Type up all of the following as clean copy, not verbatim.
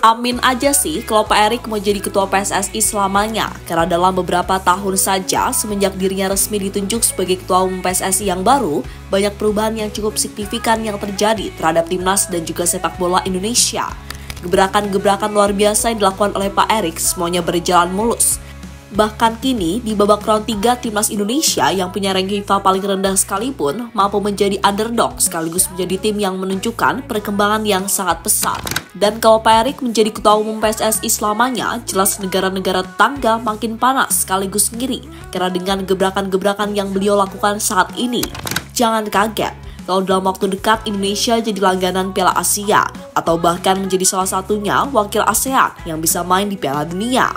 Amin aja sih kalau Pak Erick mau jadi ketua PSSI selamanya, karena dalam beberapa tahun saja semenjak dirinya resmi ditunjuk sebagai ketua umum PSSI yang baru, banyak perubahan yang cukup signifikan yang terjadi terhadap timnas dan juga sepak bola Indonesia. Gebrakan-gebrakan luar biasa yang dilakukan oleh Pak Erick semuanya berjalan mulus. Bahkan kini di babak round 3 timnas Indonesia yang punya ranking FIFA paling rendah sekalipun mampu menjadi underdog sekaligus menjadi tim yang menunjukkan perkembangan yang sangat pesat. Dan kalau Pak Erick menjadi ketua umum PSSI selamanya, jelas negara-negara tetangga makin panas sekaligus ngiri karena dengan gebrakan-gebrakan yang beliau lakukan saat ini. Jangan kaget kalau dalam waktu dekat Indonesia jadi langganan Piala Asia atau bahkan menjadi salah satunya wakil ASEAN yang bisa main di Piala Dunia.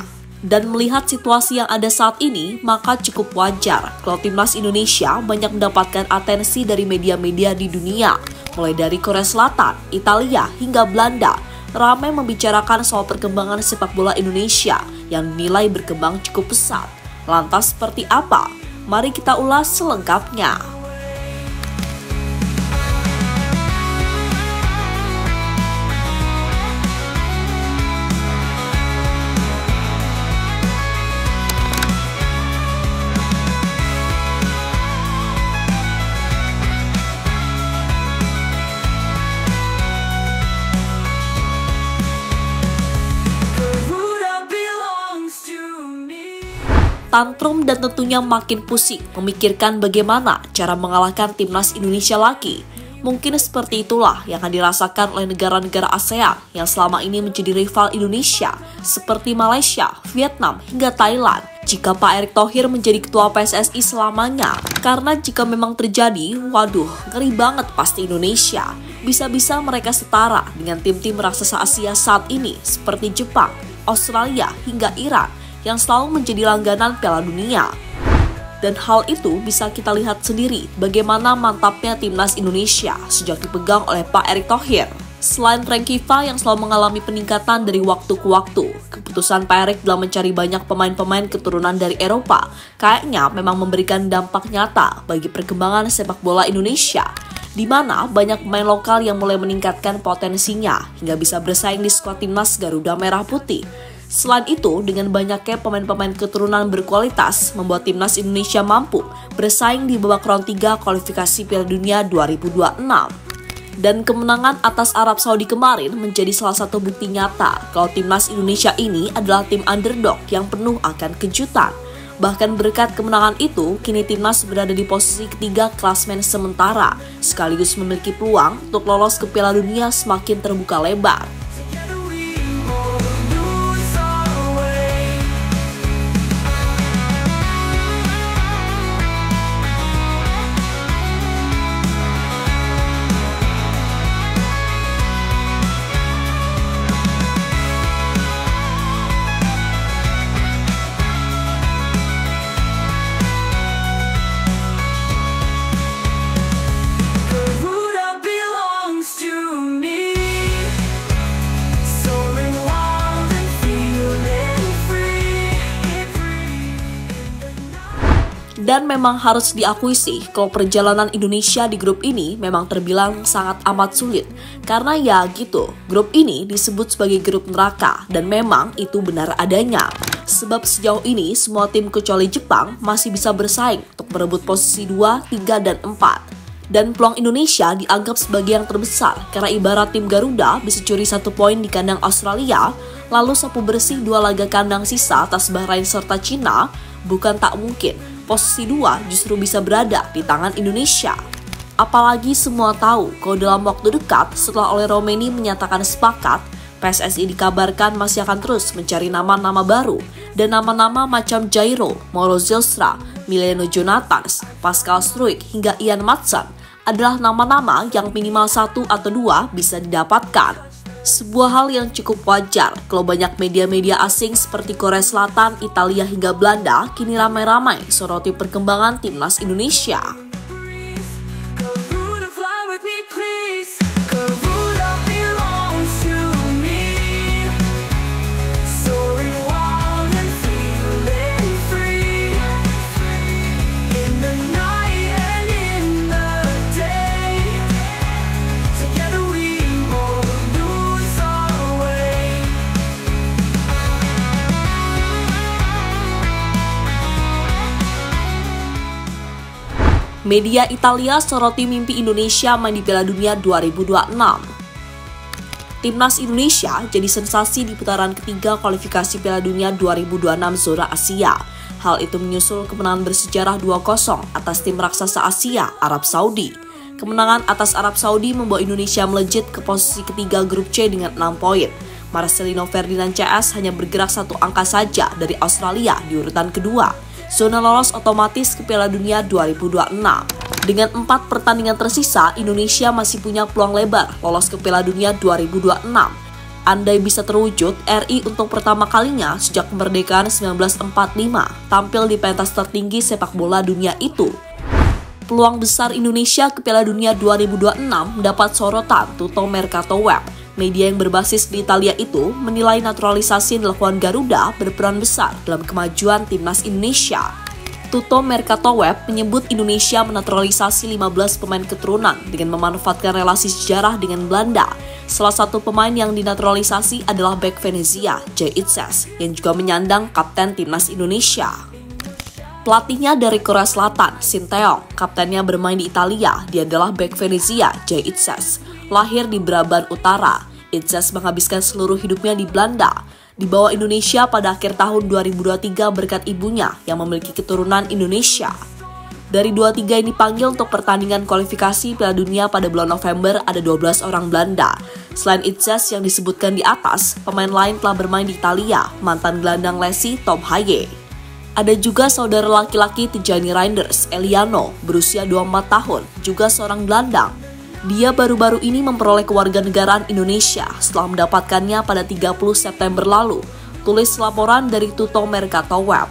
Dan melihat situasi yang ada saat ini, maka cukup wajar kalau timnas Indonesia banyak mendapatkan atensi dari media-media di dunia, mulai dari Korea Selatan, Italia, hingga Belanda, ramai membicarakan soal perkembangan sepak bola Indonesia yang dinilai berkembang cukup pesat. Lantas seperti apa? Mari kita ulas selengkapnya. Tantrum dan tentunya makin pusing memikirkan bagaimana cara mengalahkan timnas Indonesia lagi. Mungkin seperti itulah yang akan dirasakan oleh negara-negara ASEAN yang selama ini menjadi rival Indonesia seperti Malaysia, Vietnam, hingga Thailand jika Pak Erick Thohir menjadi ketua PSSI selamanya. Karena jika memang terjadi, waduh, ngeri banget pasti Indonesia. Bisa-bisa mereka setara dengan tim-tim raksasa Asia saat ini seperti Jepang, Australia, hingga Iran yang selalu menjadi langganan Piala Dunia. Dan hal itu bisa kita lihat sendiri bagaimana mantapnya timnas Indonesia sejak dipegang oleh Pak Erick Thohir. Selain ranking FIFA yang selalu mengalami peningkatan dari waktu ke waktu, keputusan Pak Erick dalam mencari banyak pemain-pemain keturunan dari Eropa kayaknya memang memberikan dampak nyata bagi perkembangan sepak bola Indonesia, di mana banyak pemain lokal yang mulai meningkatkan potensinya hingga bisa bersaing di skuad timnas Garuda Merah Putih. Selain itu, dengan banyaknya pemain-pemain keturunan berkualitas, membuat timnas Indonesia mampu bersaing di babak round 3 kualifikasi Piala Dunia 2026. Dan kemenangan atas Arab Saudi kemarin menjadi salah satu bukti nyata kalau timnas Indonesia ini adalah tim underdog yang penuh akan kejutan. Bahkan berkat kemenangan itu, kini timnas berada di posisi ketiga klasemen sementara, sekaligus memiliki peluang untuk lolos ke Piala Dunia semakin terbuka lebar. Dan memang harus diakui sih kalau perjalanan Indonesia di grup ini memang terbilang sangat amat sulit. Karena ya gitu, grup ini disebut sebagai grup neraka dan memang itu benar adanya. Sebab sejauh ini semua tim kecuali Jepang masih bisa bersaing untuk merebut posisi 2, 3, dan 4. Dan peluang Indonesia dianggap sebagai yang terbesar karena ibarat tim Garuda bisa curi 1 poin di kandang Australia, lalu sapu bersih 2 laga kandang sisa atas Bahrain serta Cina, bukan tak mungkin posisi 2 justru bisa berada di tangan Indonesia. Apalagi semua tahu kalau dalam waktu dekat setelah oleh Romeni menyatakan sepakat, PSSI dikabarkan masih akan terus mencari nama-nama baru dan nama-nama macam Jairo, Mauro Zylstra, Mileno Jonathans, Pascal Struijk hingga Ian Maatsen adalah nama-nama yang minimal 1 atau 2 bisa didapatkan. Sebuah hal yang cukup wajar kalau banyak media-media asing seperti Korea Selatan, Italia hingga Belanda kini ramai-ramai soroti perkembangan timnas Indonesia. Media Italia soroti mimpi Indonesia main di Piala Dunia 2026. Timnas Indonesia jadi sensasi di putaran ketiga kualifikasi Piala Dunia 2026 zona Asia. Hal itu menyusul kemenangan bersejarah 2-0 atas tim raksasa Asia, Arab Saudi. Kemenangan atas Arab Saudi membawa Indonesia melejit ke posisi ketiga grup C dengan 6 poin. Marcelino Ferdinand CS hanya bergerak 1 angka saja dari Australia di urutan kedua. Zona lolos otomatis ke Piala Dunia 2026. Dengan 4 pertandingan tersisa, Indonesia masih punya peluang lebar lolos ke Piala Dunia 2026. Andai bisa terwujud, RI untuk pertama kalinya sejak kemerdekaan 1945 tampil di pentas tertinggi sepak bola dunia itu. Peluang besar Indonesia ke Piala Dunia 2026 mendapat sorotan Tutto Mercato Web. Media yang berbasis di Italia itu menilai naturalisasi yang dilakukan Garuda berperan besar dalam kemajuan timnas Indonesia. Tutto Mercato Web menyebut Indonesia menaturalisasi 15 pemain keturunan dengan memanfaatkan relasi sejarah dengan Belanda. Salah satu pemain yang dinaturalisasi adalah bek Venezia, Jay Itzes, yang juga menyandang kapten timnas Indonesia. Pelatihnya dari Korea Selatan, Shin Tae-yong, kaptennya bermain di Italia, dia adalah bek Venezia, Jay Itzes. Lahir di Brabant Utara, Itzes menghabiskan seluruh hidupnya di Belanda. Dibawa Indonesia pada akhir tahun 2023 berkat ibunya yang memiliki keturunan Indonesia. Dari 23 yang dipanggil untuk pertandingan kualifikasi Piala Dunia pada bulan November ada 12 orang Belanda. Selain Itzes yang disebutkan di atas, pemain lain telah bermain di Italia, mantan gelandang Lesi Tom Haye. Ada juga saudara laki-laki Tijani Reinders, Eliano, berusia 24 tahun, juga seorang gelandang. Dia baru-baru ini memperoleh kewarganegaraan Indonesia setelah mendapatkannya pada 30 September lalu. Tulis laporan dari Tutto Mercato Web.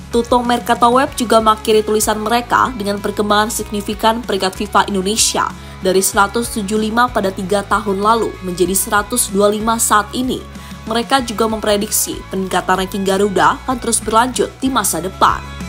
Tutto Mercato Web juga mengakhiri tulisan mereka dengan perkembangan signifikan peringkat FIFA Indonesia dari 175 pada 3 tahun lalu menjadi 125 saat ini. Mereka juga memprediksi peningkatan ranking Garuda akan terus berlanjut di masa depan.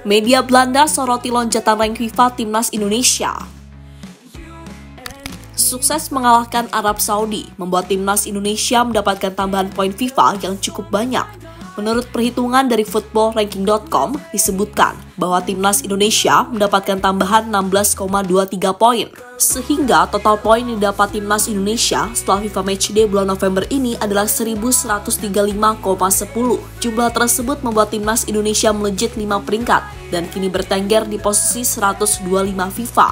Media Belanda soroti loncatan rank FIFA Timnas Indonesia. Sukses mengalahkan Arab Saudi membuat Timnas Indonesia mendapatkan tambahan poin FIFA yang cukup banyak. Menurut perhitungan dari footballranking.com disebutkan bahwa Timnas Indonesia mendapatkan tambahan 16,23 poin. Sehingga total poin yang didapat Timnas Indonesia setelah FIFA Matchday bulan November ini adalah 1135,10. Jumlah tersebut membuat Timnas Indonesia melejit 5 peringkat dan kini bertengger di posisi 125 FIFA.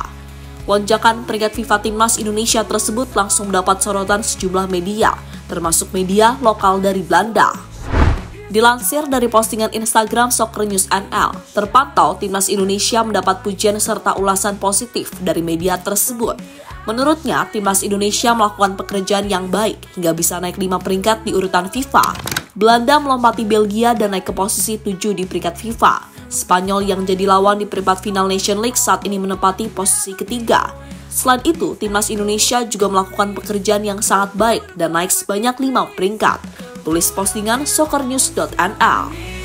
Lonjakan peringkat FIFA Timnas Indonesia tersebut langsung mendapat sorotan sejumlah media, termasuk media lokal dari Belanda. Dilansir dari postingan Instagram Soccer News NL, terpantau Timnas Indonesia mendapat pujian serta ulasan positif dari media tersebut. Menurutnya, Timnas Indonesia melakukan pekerjaan yang baik hingga bisa naik 5 peringkat di urutan FIFA. Belanda melompati Belgia dan naik ke posisi 7 di peringkat FIFA. Spanyol yang jadi lawan di perempat final Nation League saat ini menempati posisi ketiga. Selain itu, Timnas Indonesia juga melakukan pekerjaan yang sangat baik dan naik sebanyak 5 peringkat. Tulis postingan soccernews.nl.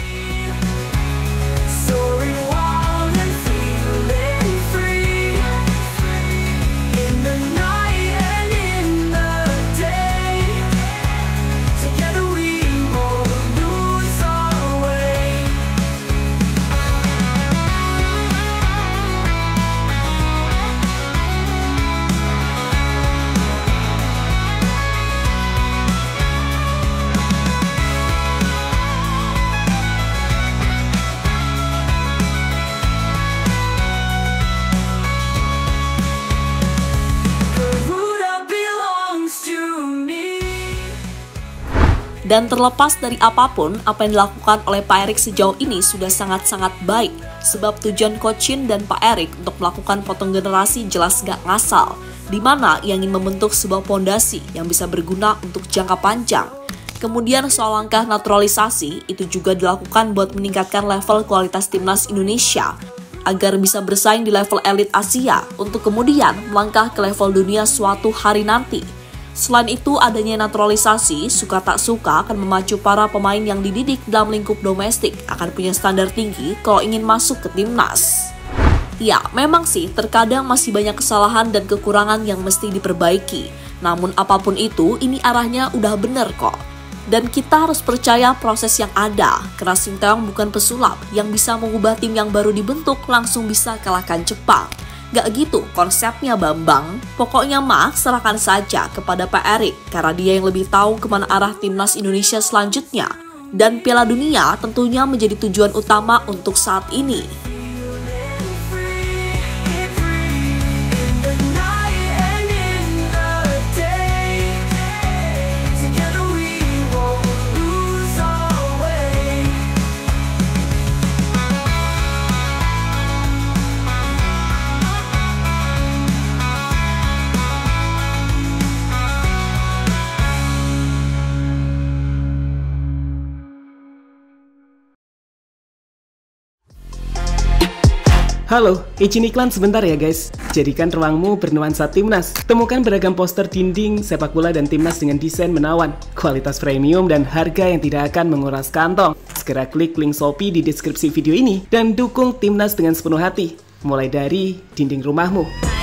Dan terlepas dari apapun, apa yang dilakukan oleh Pak Erik sejauh ini sudah sangat-sangat baik. Sebab tujuan Coach Shin dan Pak Erik untuk melakukan potong generasi jelas gak ngasal, di mana ia ingin membentuk sebuah pondasi yang bisa berguna untuk jangka panjang. Kemudian soal langkah naturalisasi, itu juga dilakukan buat meningkatkan level kualitas timnas Indonesia. agar bisa bersaing di level elit Asia untuk kemudian melangkah ke level dunia suatu hari nanti. Selain itu, adanya naturalisasi, suka tak suka akan memacu para pemain yang dididik dalam lingkup domestik akan punya standar tinggi kalau ingin masuk ke timnas. Ya, memang sih terkadang masih banyak kesalahan dan kekurangan yang mesti diperbaiki. Namun apapun itu, ini arahnya udah bener kok. Dan kita harus percaya proses yang ada, karena Sinteyong bukan pesulap yang bisa mengubah tim yang baru dibentuk langsung bisa kalahkan Jepang. Gak gitu konsepnya Bambang. Pokoknya mah serahkan saja kepada Pak Erik, karena dia yang lebih tahu kemana arah timnas Indonesia selanjutnya. Dan Piala Dunia tentunya menjadi tujuan utama untuk saat ini. Halo, izin iklan sebentar ya guys. Jadikan ruangmu bernuansa timnas. Temukan beragam poster dinding, sepak bola dan timnas dengan desain menawan, kualitas premium dan harga yang tidak akan menguras kantong. Segera klik link Shopee di deskripsi video ini dan dukung timnas dengan sepenuh hati. Mulai dari dinding rumahmu.